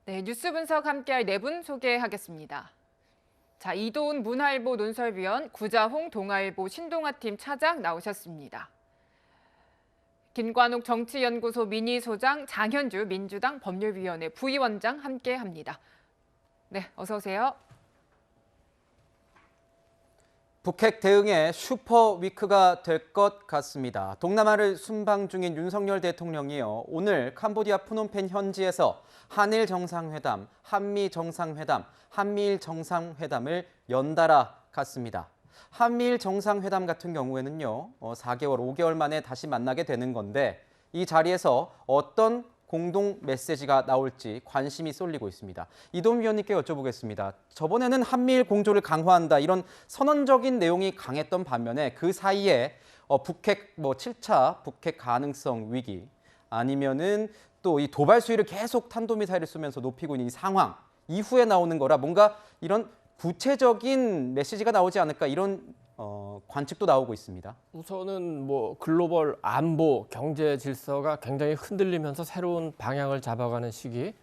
네, 뉴스 분석 함께할 네 분 소개하겠습니다. 자, 이도훈 문화일보 논설위원, 구자홍 동아일보 신동아팀 차장 나오셨습니다. 김관욱 정치연구소 미니소장, 장현주 민주당 법률위원회 부위원장 함께합니다. 네, 어서 오세요. 북핵 대응의 슈퍼위크가 될 것 같습니다. 동남아를 순방 중인 윤석열 대통령이요. 오늘 캄보디아 프놈펜 현지에서 한일 정상회담, 한미 정상회담, 한미일 정상회담을 연달아 갔습니다. 한미일 정상회담 같은 경우에는요. 4개월, 5개월 만에 다시 만나게 되는 건데 이 자리에서 어떤 공동 메시지가 나올지 관심이 쏠리고 있습니다. 이도훈 위원님께 여쭤보겠습니다. 저번에는 한미일 공조를 강화한다 이런 선언적인 내용이 강했던 반면에 그 사이에 북핵 7차 북핵 가능성 위기 아니면은 또 이 도발 수위를 계속 탄도미사일을 쏘면서 높이고 있는 이 상황 이후에 나오는 거라 뭔가 이런 구체적인 메시지가 나오지 않을까 이런 관측도 나오고 있습니다. 우선은 글로벌 안보 경제 질서가 굉장히 흔들리면서 새로운 방향을 잡아가는 시기.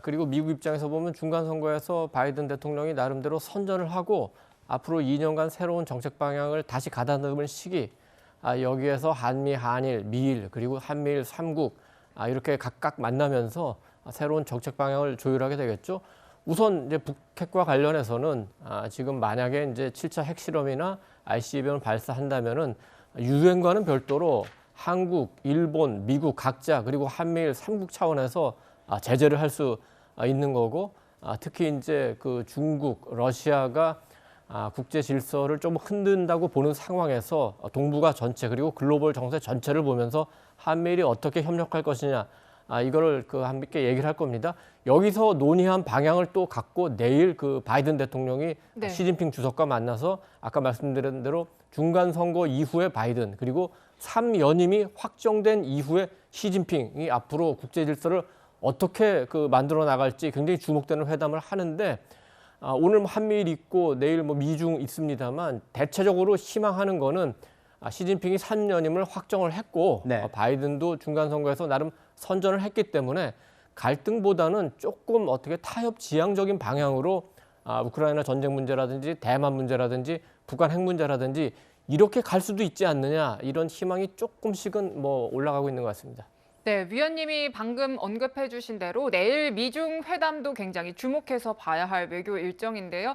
그리고 미국 입장에서 보면 중간 선거에서 바이든 대통령이 나름대로 선전을 하고 앞으로 2년간 새로운 정책 방향을 다시 가다듬을 시기. 여기에서 한미, 한일, 미일 그리고 한미일 3국 이렇게 각각 만나면서 새로운 정책 방향을 조율하게 되겠죠. 우선 이제 북핵과 관련해서는 지금 만약에 이제 7차 핵실험이나 ICBM을 발사한다면은 유엔과는 별도로 한국, 일본, 미국 각자 그리고 한미일 3국 차원에서 제재를 할 수 있는 거고 특히 이제 그 중국, 러시아가 국제 질서를 좀 흔든다고 보는 상황에서 동북아 전체 그리고 글로벌 정세 전체를 보면서 한미일이 어떻게 협력할 것이냐 이거를 함께 얘기를 할 겁니다. 여기서 논의한 방향을 또 갖고 내일 바이든 대통령이 네. 시진핑 주석과 만나서 아까 말씀드린 대로 중간 선거 이후에 바이든 그리고 3연임이 확정된 이후에 시진핑이 앞으로 국제 질서를 어떻게 만들어 나갈지 굉장히 주목되는 회담을 하는데 오늘 한미일 있고 내일 미중 있습니다만 대체적으로 희망하는 거는 시진핑이 3연임을 확정을 했고 네. 바이든도 중간 선거에서 나름 선전을 했기 때문에 갈등보다는 조금 어떻게 타협 지향적인 방향으로 우크라이나 전쟁 문제라든지 대만 문제라든지 북한 핵 문제라든지 이렇게 갈 수도 있지 않느냐 이런 희망이 조금씩은 올라가고 있는 것 같습니다. 네, 위원님이 방금 언급해 주신 대로 내일 미중 회담도 굉장히 주목해서 봐야 할 외교 일정인데요.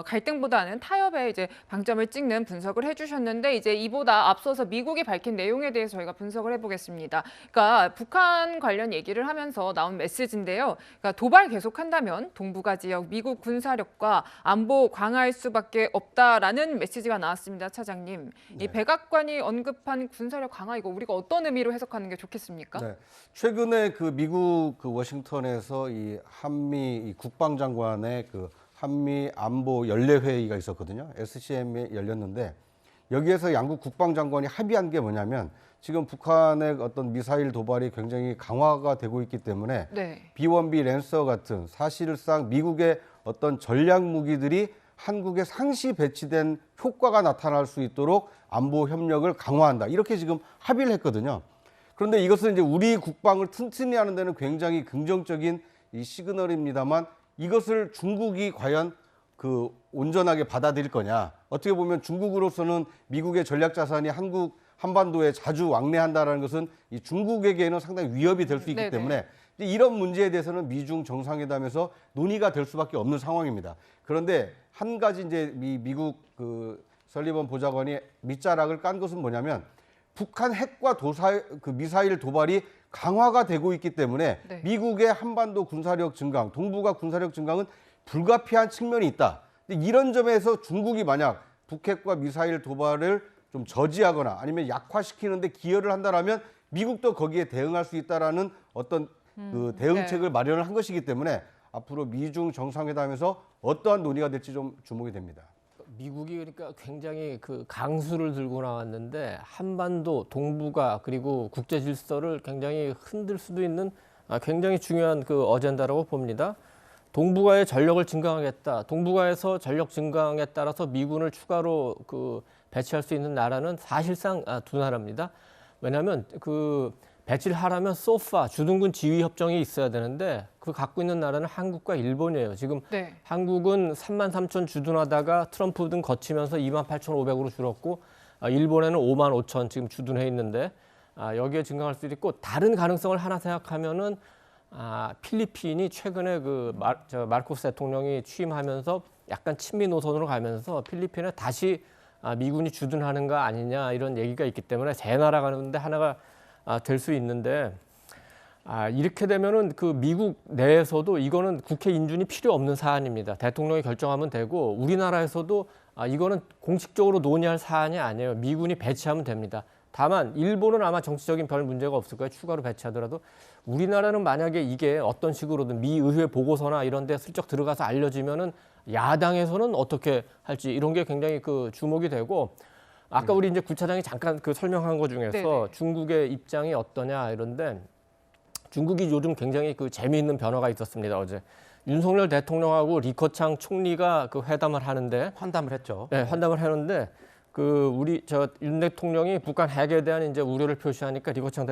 갈등보다는 타협에 이제 방점을 찍는 분석을 해주셨는데 이제 이보다 앞서서 미국이 밝힌 내용에 대해서 저희가 분석을 해보겠습니다. 그러니까 북한 관련 얘기를 하면서 나온 메시지인데요. 그러니까 도발 계속한다면 동북아 지역 미국 군사력과 안보 강화할 수밖에 없다라는 메시지가 나왔습니다, 차장님. 네. 이 백악관이 언급한 군사력 강화 이거 우리가 어떤 의미로 해석하는 게 좋겠습니까? 네. 최근에 미국 워싱턴에서 이 한미 국방장관의 한미 안보 연례 회의가 있었거든요. SCM이 열렸는데 여기에서 양국 국방장관이 합의한 게 뭐냐면 지금 북한의 어떤 미사일 도발이 굉장히 강화가 되고 있기 때문에 네. B1B 랜서 같은 사실상 미국의 어떤 전략 무기들이 한국에 상시 배치된 효과가 나타날 수 있도록 안보 협력을 강화한다. 이렇게 지금 합의를 했거든요. 그런데 이것은 이제 우리 국방을 튼튼히 하는 데는 굉장히 긍정적인 이 시그널입니다만 이것을 중국이 과연 온전하게 받아들일 거냐. 어떻게 보면 중국으로서는 미국의 전략 자산이 한국 한반도에 자주 왕래한다는 것은 이 중국에게는 상당히 위협이 될 수 있기 네네. 때문에 이런 문제에 대해서는 미중 정상회담에서 논의가 될 수밖에 없는 상황입니다. 그런데 한 가지 이제 미국 설리번 보좌관이 밑자락을 깐 것은 뭐냐면 북한 핵과 미사일 도발이 강화가 되고 있기 때문에 네. 미국의 한반도 군사력 증강, 동북아 군사력 증강은 불가피한 측면이 있다. 근데 이런 점에서 중국이 만약 북핵과 미사일 도발을 좀 저지하거나 아니면 약화시키는데 기여를 한다라면 미국도 거기에 대응할 수 있다라는 어떤 대응책을 네. 마련을 한 것이기 때문에 앞으로 미중 정상회담에서 어떠한 논의가 될지 좀 주목이 됩니다. 미국이 그러니까 굉장히 강수를 들고 나왔는데 한반도, 동북아 그리고 국제 질서를 굉장히 흔들 수도 있는 굉장히 중요한 어젠다라고 봅니다. 동북아의 전력을 증강하겠다. 동북아에서 전력 증강에 따라서 미군을 추가로 배치할 수 있는 나라는 사실상 두 나라입니다. 왜냐하면 배치를 하려면 소파, 주둔군 지휘 협정이 있어야 되는데 그 갖고 있는 나라는 한국과 일본이에요. 지금 네. 한국은 33,000 주둔하다가 트럼프 등 거치면서 28,500으로 줄었고 일본에는 55,000 지금 주둔해 있는데 여기에 증강할 수도 있고 다른 가능성을 하나 생각하면은 필리핀이 최근에 마르코스 대통령이 취임하면서 약간 친미 노선으로 가면서 필리핀에 다시 미군이 주둔하는가 아니냐 이런 얘기가 있기 때문에 세 나라가 가는데 하나가 될 수 있는데 이렇게 되면은 그 미국 내에서도 이거는 국회 인준이 필요 없는 사안입니다. 대통령이 결정하면 되고 우리나라에서도 이거는 공식적으로 논의할 사안이 아니에요. 미군이 배치하면 됩니다. 다만 일본은 아마 정치적인 별 문제가 없을 거예요. 추가로 배치하더라도 우리나라는 만약에 이게 어떤 식으로든 미 의회 보고서나 이런 데 슬쩍 들어가서 알려지면은 야당에서는 어떻게 할지 이런 게 굉장히 그 주목이 되고 아까 우리 이제 구차장이 잠깐 그 설명한 것 중에서 네네. 중국의 입장이 어떠냐 이런데 중국이 요즘 굉장히 그 재미있는 변화가 있었습니다. 어제 윤석열 대통령하고 리커창 총리가 그 회담을 하는데 환담을 했죠. 네, 환담을 하는데 우리 윤 대통령이 북한 핵에 대한 이제 우려를 표시하니까 리커창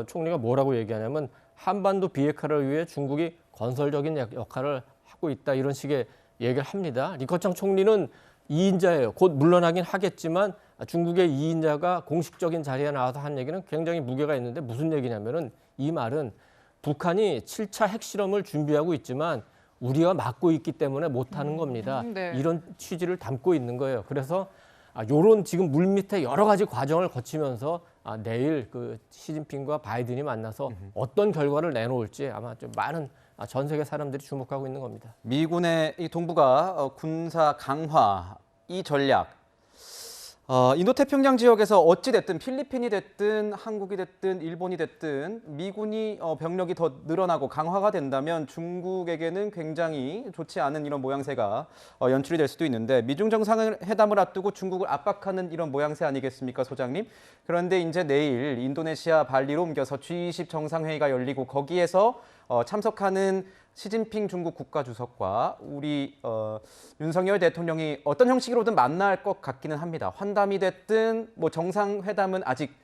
총리가 뭐라고 얘기하냐면 한반도 비핵화를 위해 중국이 건설적인 역할을 하고 있다 이런 식의 얘기를 합니다. 리커창 총리는 2인자예요. 곧 물러나긴 하겠지만 중국의 2인자가 공식적인 자리에 나와서 한 얘기는 굉장히 무게가 있는데 무슨 얘기냐면은 이 말은 북한이 7차 핵실험을 준비하고 있지만 우리가 막고 있기 때문에 못하는 겁니다. 네. 이런 취지를 담고 있는 거예요. 그래서 요런 지금 물밑에 여러 가지 과정을 거치면서 내일 그 시진핑과 바이든이 만나서 어떤 결과를 내놓을지 아마 좀 많은 전 세계 사람들이 주목하고 있는 겁니다. 미군의 이 동북아 군사 강화 이 전략 인도태평양 지역에서 어찌 됐든 필리핀이 됐든 한국이 됐든 일본이 됐든 미군이 병력이 더 늘어나고 강화가 된다면 중국에게는 굉장히 좋지 않은 이런 모양새가 연출이 될 수도 있는데 미중 정상회담을 앞두고 중국을 압박하는 이런 모양새 아니겠습니까, 소장님? 그런데 이제 내일 인도네시아 발리로 옮겨서 G20 정상회의가 열리고 거기에서 참석하는 시진핑 중국 국가주석과 우리 윤석열 대통령이 어떤 형식으로든 만날 것 같기는 합니다. 환담이 됐든 뭐 정상회담은 아직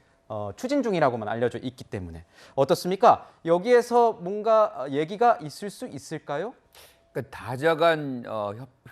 추진 중이라고만 알려져 있기 때문에 어떻습니까? 여기에서 뭔가 얘기가 있을 수 있을까요? 그러니까 다자간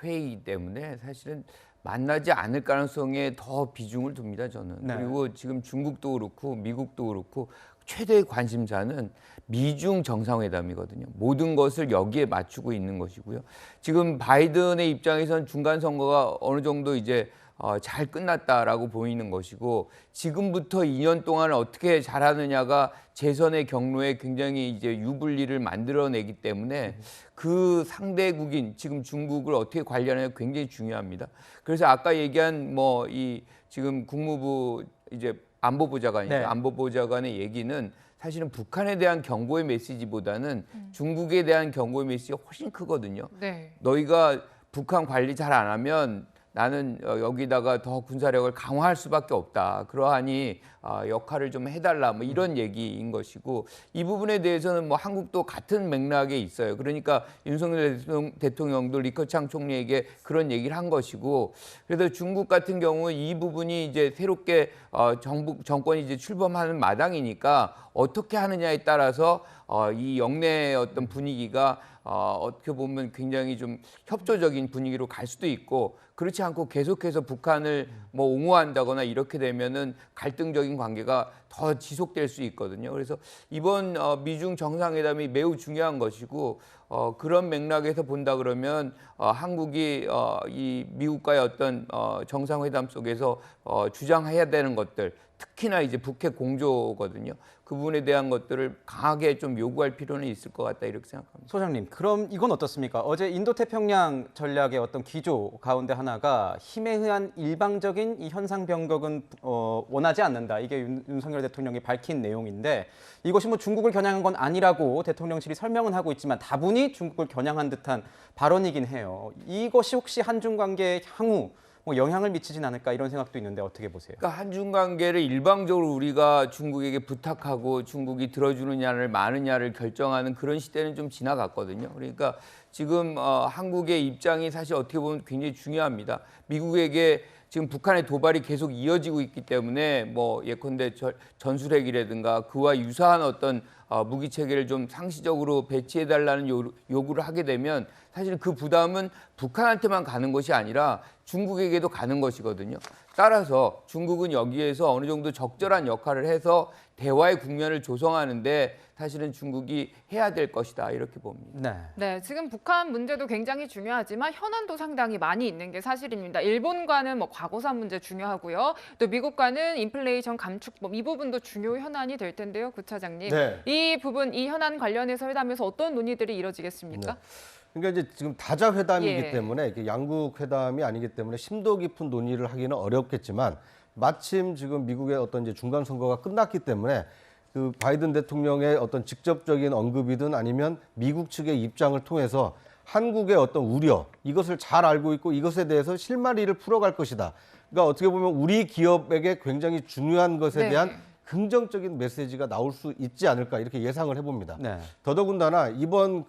회의 때문에 사실은 만나지 않을 가능성에 더 비중을 둡니다, 저는. 네. 그리고 지금 중국도 그렇고 미국도 그렇고 최대의 관심사는 미중 정상회담이거든요. 모든 것을 여기에 맞추고 있는 것이고요. 지금 바이든의 입장에서는 중간 선거가 어느 정도 이제 잘 끝났다라고 보이는 것이고 지금부터 2년 동안 어떻게 잘하느냐가 재선의 경로에 굉장히 이제 유불리를 만들어내기 때문에 그 상대국인 지금 중국을 어떻게 관리하느냐가 굉장히 중요합니다. 그래서 아까 얘기한 뭐 이 지금 국무부 이제 안보보좌관이죠. 네. 안보보좌관의 얘기는 사실은 북한에 대한 경고의 메시지보다는 중국에 대한 경고의 메시지가 훨씬 크거든요. 네. 너희가 북한 관리 잘 안 하면 나는 여기다가 더 군사력을 강화할 수밖에 없다. 그러하니 역할을 좀 해달라. 뭐 이런 얘기인 것이고 이 부분에 대해서는 뭐 한국도 같은 맥락에 있어요. 그러니까 윤석열 대통령도 리커창 총리에게 그런 얘기를 한 것이고 그래서 중국 같은 경우 이 부분이 이제 새롭게 정권이 이제 출범하는 마당이니까 어떻게 하느냐에 따라서 이 영내의 어떤 분위기가 어떻게 보면 굉장히 좀 협조적인 분위기로 갈 수도 있고 그렇지 않고 계속해서 북한을 뭐 옹호한다거나 이렇게 되면은 갈등적인 관계가 더 지속될 수 있거든요. 그래서 이번 미중 정상회담이 매우 중요한 것이고 그런 맥락에서 본다 그러면 한국이 이 미국과의 어떤 정상회담 속에서 주장해야 되는 것들 특히나 이제 북핵 공조거든요. 그 부분에 대한 것들을 강하게 좀 요구할 필요는 있을 것 같다 이렇게 생각합니다. 소장님, 그럼 이건 어떻습니까? 어제 인도태평양 전략의 어떤 기조 가운데 하나가 힘에 의한 일방적인 이 현상 변경은 원하지 않는다. 이게 윤석열 대통령이 밝힌 내용인데 이것이 뭐 중국을 겨냥한 건 아니라고 대통령실이 설명은 하고 있지만 다분히 중국을 겨냥한 듯한 발언이긴 해요. 이것이 혹시 한중 관계의 향후 뭐 영향을 미치진 않을까 이런 생각도 있는데 어떻게 보세요? 그러니까 한중 관계를 일방적으로 우리가 중국에게 부탁하고 중국이 들어주느냐를 마느냐를 결정하는 그런 시대는 좀 지나갔거든요. 그러니까 지금 한국의 입장이 사실 어떻게 보면 굉장히 중요합니다. 미국에게 지금 북한의 도발이 계속 이어지고 있기 때문에 뭐 예컨대 전술핵이라든가 그와 유사한 어떤 무기 체계를 좀 상시적으로 배치해달라는 요구를 하게 되면 사실 그 부담은 북한한테만 가는 것이 아니라 중국에게도 가는 것이거든요. 따라서 중국은 여기에서 어느 정도 적절한 역할을 해서 대화의 국면을 조성하는데 사실은 중국이 해야 될 것이다 이렇게 봅니다. 네. 네, 지금 북한 문제도 굉장히 중요하지만 현안도 상당히 많이 있는 게 사실입니다. 일본과는 뭐 과거사 문제 중요하고요. 또 미국과는 인플레이션 감축법 이 부분도 중요 현안이 될 텐데요, 구 차장님. 네. 이 부분, 이 현안 관련해서 회담에서 어떤 논의들이 이루어지겠습니까? 네. 그러니까 이제 지금 다자 회담이기 예. 때문에 이게 양국 회담이 아니기 때문에 심도 깊은 논의를 하기는 어렵겠지만 마침 지금 미국의 어떤 이제 중간 선거가 끝났기 때문에 그 바이든 대통령의 어떤 직접적인 언급이든 아니면 미국 측의 입장을 통해서 한국의 어떤 우려 이것을 잘 알고 있고 이것에 대해서 실마리를 풀어갈 것이다. 그러니까 어떻게 보면 우리 기업에게 굉장히 중요한 것에 네. 대한 긍정적인 메시지가 나올 수 있지 않을까 이렇게 예상을 해봅니다. 네. 더더군다나 이번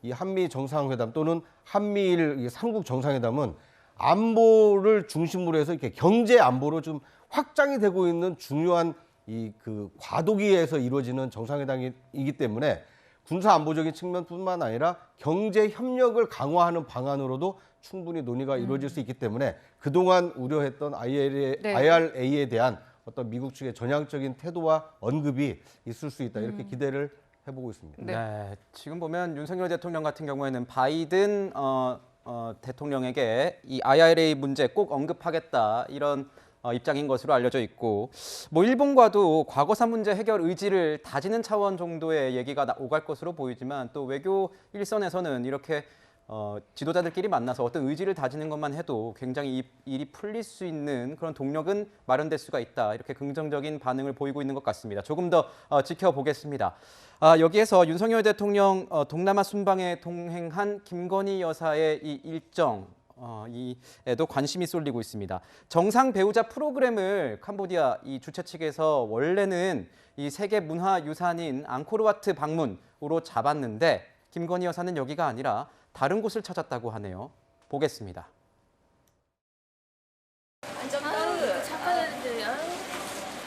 이 한미 정상회담 또는 한미일 이 삼국 정상회담은 안보를 중심으로 해서 이렇게 경제 안보로 좀 확장이 되고 있는 중요한 그 과도기에서 이루어지는 정상회담이기 때문에 군사 안보적인 측면뿐만 아니라 경제 협력을 강화하는 방안으로도 충분히 논의가 이루어질 수 있기 때문에 그동안 우려했던 네. IRA에 대한 어떤 미국 측의 전향적인 태도와 언급이 있을 수 있다 이렇게 기대를 해보고 있습니다. 네. 네. 지금 보면 윤석열 대통령 같은 경우에는 바이든 대통령에게 이 IRA 문제 꼭 언급하겠다 이런 입장인 것으로 알려져 있고, 뭐 일본과도 과거사 문제 해결 의지를 다지는 차원 정도의 얘기가 오갈 것으로 보이지만 또 외교 일선에서는 이렇게 지도자들끼리 만나서 어떤 의지를 다지는 것만 해도 굉장히 일이 풀릴 수 있는 그런 동력은 마련될 수가 있다. 이렇게 긍정적인 반응을 보이고 있는 것 같습니다. 조금 더 지켜보겠습니다. 여기에서 윤석열 대통령 동남아 순방에 동행한 김건희 여사의 이 일정 이에도 관심이 쏠리고 있습니다. 정상 배우자 프로그램을 캄보디아 이 주최 측에서 원래는 이 세계 문화유산인 앙코르와트 방문으로 잡았는데 김건희 여사는 여기가 아니라 다른 곳을 찾았다고 하네요. 보겠습니다.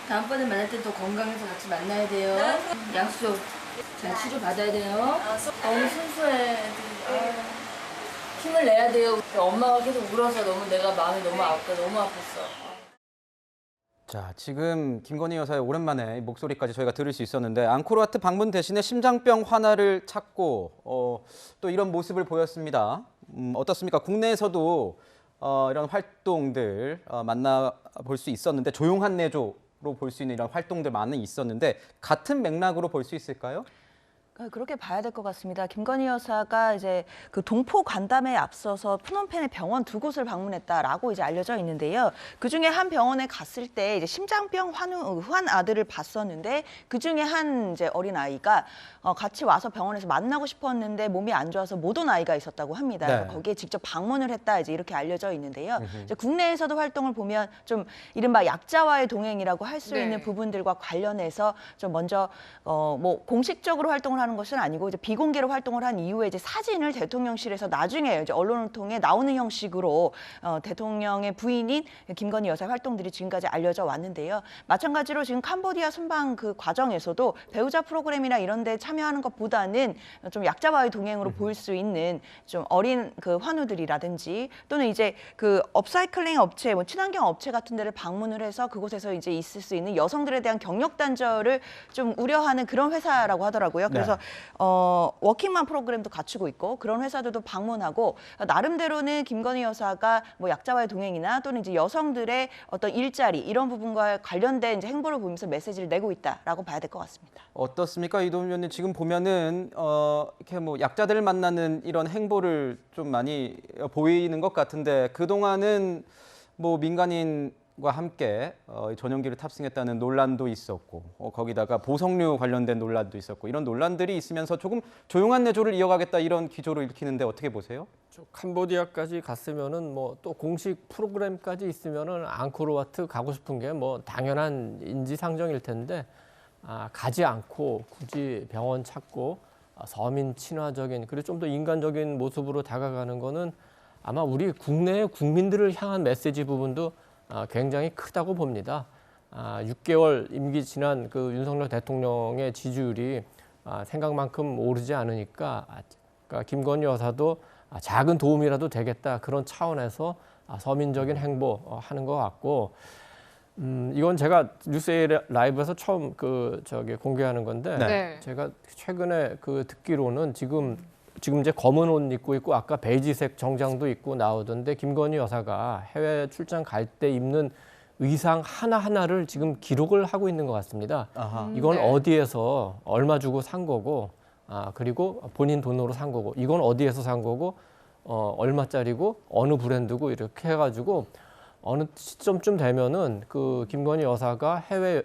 다음번에 만날 때 더 건강해서 같이 만나야 돼요. 약속. 잘 치료 받아야 돼요. 너무 순수해. 힘을 내야 돼요. 엄마가 계속 울어서 너무 내가 마음이 너무 너무 아팠어. 자, 지금 김건희 여사의 오랜만에 목소리까지 저희가 들을 수 있었는데 앙코르와트 방문 대신에 심장병 환자를 찾고 또 이런 모습을 보였습니다. 어떻습니까? 국내에서도 이런 활동들 만나볼 수 있었는데 조용한 내조로 볼 수 있는 이런 활동들 많이 있었는데 같은 맥락으로 볼 수 있을까요? 그렇게 봐야 될 것 같습니다. 김건희 여사가 이제 그 동포 간담회에 앞서서 프놈펜의 병원 두 곳을 방문했다라고 이제 알려져 있는데요. 그 중에 한 병원에 갔을 때 이제 심장병 환 아들을 봤었는데 그 중에 한 이제 어린 아이가 같이 와서 병원에서 만나고 싶었는데 몸이 안 좋아서 못 온 아이가 있었다고 합니다. 네. 그래서 거기에 직접 방문을 했다 이제 이렇게 알려져 있는데요. 이제 국내에서도 활동을 보면 좀 이른바 약자와의 동행이라고 할 수 네. 있는 부분들과 관련해서 좀 먼저 뭐 공식적으로 활동을 하는 것은 아니고 이제 비공개로 활동을 한 이후에 이제 사진을 대통령실에서 나중에 이제 언론을 통해 나오는 형식으로 대통령의 부인인 김건희 여사의 활동들이 지금까지 알려져 왔는데요. 마찬가지로 지금 캄보디아 순방 그 과정에서도 배우자 프로그램이나 이런 데 참여하는 것보다는 좀 약자와의 동행으로 보일 수 있는 좀 어린 그 환우들이라든지 또는 이제 그 업사이클링 업체, 뭐 친환경 업체 같은 데를 방문을 해서 그곳에서 이제 있을 수 있는 여성들에 대한 경력 단절을 좀 우려하는 그런 회사라고 하더라고요. 그래서 워킹맘 프로그램도 갖추고 있고 그런 회사들도 방문하고 나름대로는 김건희 여사가 뭐 약자와의 동행이나 또는 이제 여성들의 어떤 일자리 이런 부분과 관련된 이제 행보를 보이면서 메시지를 내고 있다라고 봐야 될 것 같습니다. 어떻습니까, 이동훈 의원님? 지금 보면은 이렇게 뭐 약자들을 만나는 이런 행보를 좀 많이 보이는 것 같은데 그 동안은 뭐 민간인과 함께 전용기를 탑승했다는 논란도 있었고 거기다가 보석류 관련된 논란도 있었고 이런 논란들이 있으면서 조금 조용한 내조를 이어가겠다 이런 기조를 읽히는데 어떻게 보세요? 캄보디아까지 갔으면은 뭐 또 공식 프로그램까지 있으면은 앙코르와트 가고 싶은 게 뭐 당연한 인지상정일 텐데 가지 않고 굳이 병원 찾고 서민 친화적인 그리고 좀 더 인간적인 모습으로 다가가는 거는 아마 우리 국내 국민들을 향한 메시지 부분도 굉장히 크다고 봅니다. 6개월 임기 지난 그 윤석열 대통령의 지지율이 생각만큼 오르지 않으니까 그러니까 김건희 여사도 작은 도움이라도 되겠다 그런 차원에서 서민적인 행보 하는 것 같고 이건 제가 뉴스 라이브에서 처음 공개하는 건데 네. 제가 최근에 듣기로는 지금 이제 검은 옷 입고 있고 아까 베이지색 정장도 입고 나오던데 김건희 여사가 해외 출장 갈 때 입는 의상 하나하나를 지금 기록을 하고 있는 것 같습니다. 아하. 이건 네. 어디에서 얼마 주고 산 거고 그리고 본인 돈으로 산 거고 이건 어디에서 산 거고 얼마짜리고 어느 브랜드고 이렇게 해가지고 어느 시점쯤 되면은 그 김건희 여사가 해외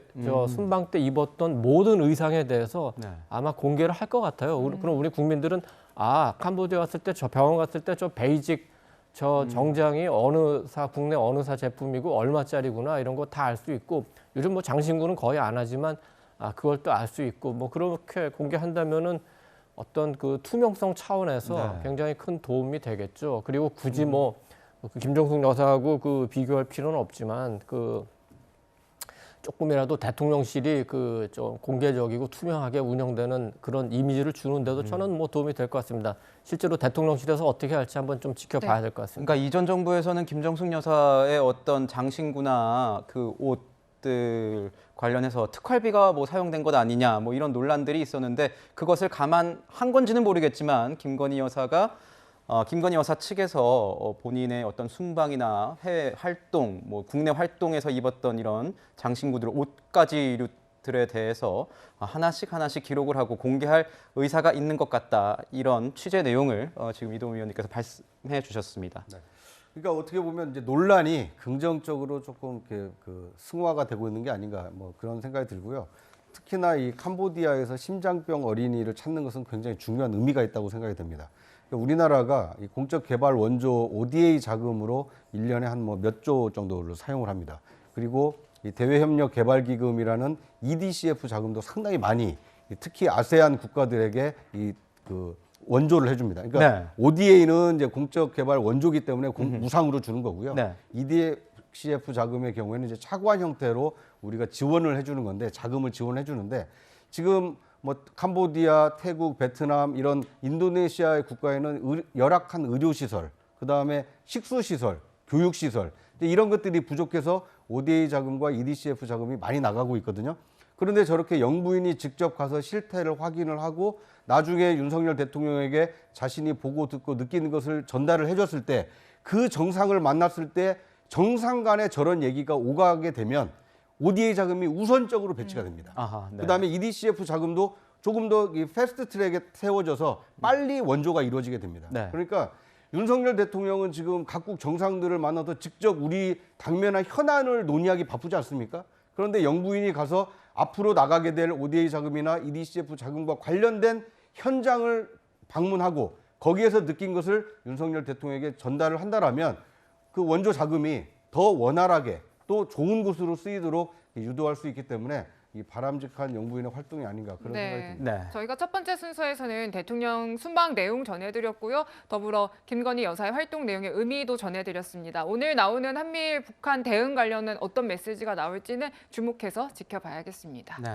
순방 때 입었던 모든 의상에 대해서 네. 아마 공개를 할 것 같아요. 그럼 우리 국민들은 캄보디아 갔을 때 저 병원 갔을 때 저 베이직 저 정장이 국내 어느 사 제품이고 얼마짜리구나 이런 거 다 알 수 있고 요즘 뭐 장신구는 거의 안 하지만 그걸 또 알 수 있고 뭐 그렇게 공개한다면은 어떤 그 투명성 차원에서 네. 굉장히 큰 도움이 되겠죠. 그리고 굳이 뭐 김정숙 여사하고 비교할 필요는 없지만 조금이라도 대통령실이 좀 공개적이고 투명하게 운영되는 그런 이미지를 주는데도 저는 뭐 도움이 될 것 같습니다. 실제로 대통령실에서 어떻게 할지 한번 좀 지켜봐야 될 것 같습니다. 그러니까 이전 정부에서는 김정숙 여사의 어떤 장신구나 그 옷들 관련해서 특활비가 뭐 사용된 것 아니냐 뭐 이런 논란들이 있었는데 그것을 감안한 건지는 모르겠지만 김건희 여사 측에서 본인의 어떤 순방이나 해외 활동, 뭐 국내 활동에서 입었던 이런 장신구들, 옷가지들에 대해서 하나씩 기록을 하고 공개할 의사가 있는 것 같다. 이런 취재 내용을 지금 이동우 위원님께서 말씀해 주셨습니다. 네. 그러니까 어떻게 보면 이제 논란이 긍정적으로 조금 승화가 되고 있는 게 아닌가 뭐 그런 생각이 들고요. 특히나 이 캄보디아에서 심장병 어린이를 찾는 것은 굉장히 중요한 의미가 있다고 생각이 됩니다. 우리나라가 이 공적 개발 원조 ODA 자금으로 1년에 한 몇 조 정도를 사용을 합니다. 그리고 이 대외협력 개발기금이라는 EDCF 자금도 상당히 많이 특히 아세안 국가들에게 원조를 해줍니다. 그러니까 네. ODA는 이제 공적 개발 원조기 때문에 무상으로 주는 거고요. 네. EDCF 자금의 경우에는 이제 차관 형태로 우리가 지원을 해주는 건데 자금을 지원해 주는데 지금 뭐 캄보디아, 태국, 베트남 이런 인도네시아의 국가에는 열악한 의료시설, 그다음에 식수시설, 교육시설 이런 것들이 부족해서 ODA 자금과 EDCF 자금이 많이 나가고 있거든요. 그런데 저렇게 영부인이 직접 가서 실태를 확인을 하고 나중에 윤석열 대통령에게 자신이 보고 듣고 느끼는 것을 전달을 해줬을 때 그 정상을 만났을 때 정상 간에 저런 얘기가 오가게 되면 ODA 자금이 우선적으로 배치가 됩니다. 아하, 네. 그다음에 EDCF 자금도 조금 더 패스트 트랙에 세워져서 빨리 원조가 이루어지게 됩니다. 네. 그러니까 윤석열 대통령은 지금 각국 정상들을 만나서 직접 우리 당면한 현안을 논의하기 바쁘지 않습니까? 그런데 영부인이 가서 앞으로 나가게 될 ODA 자금이나 EDCF 자금과 관련된 현장을 방문하고 거기에서 느낀 것을 윤석열 대통령에게 전달을 한다라면 그 원조 자금이 더 원활하게 또 좋은 곳으로 쓰이도록 유도할 수 있기 때문에 이 바람직한 영부인의 활동이 아닌가 그런 생각이 듭니다. 네. 저희가 첫 번째 순서에서는 대통령 순방 내용 전해드렸고요. 더불어 김건희 여사의 활동 내용의 의미도 전해드렸습니다. 오늘 나오는 한미일 북한 대응 관련은 어떤 메시지가 나올지는 주목해서 지켜봐야겠습니다. 네.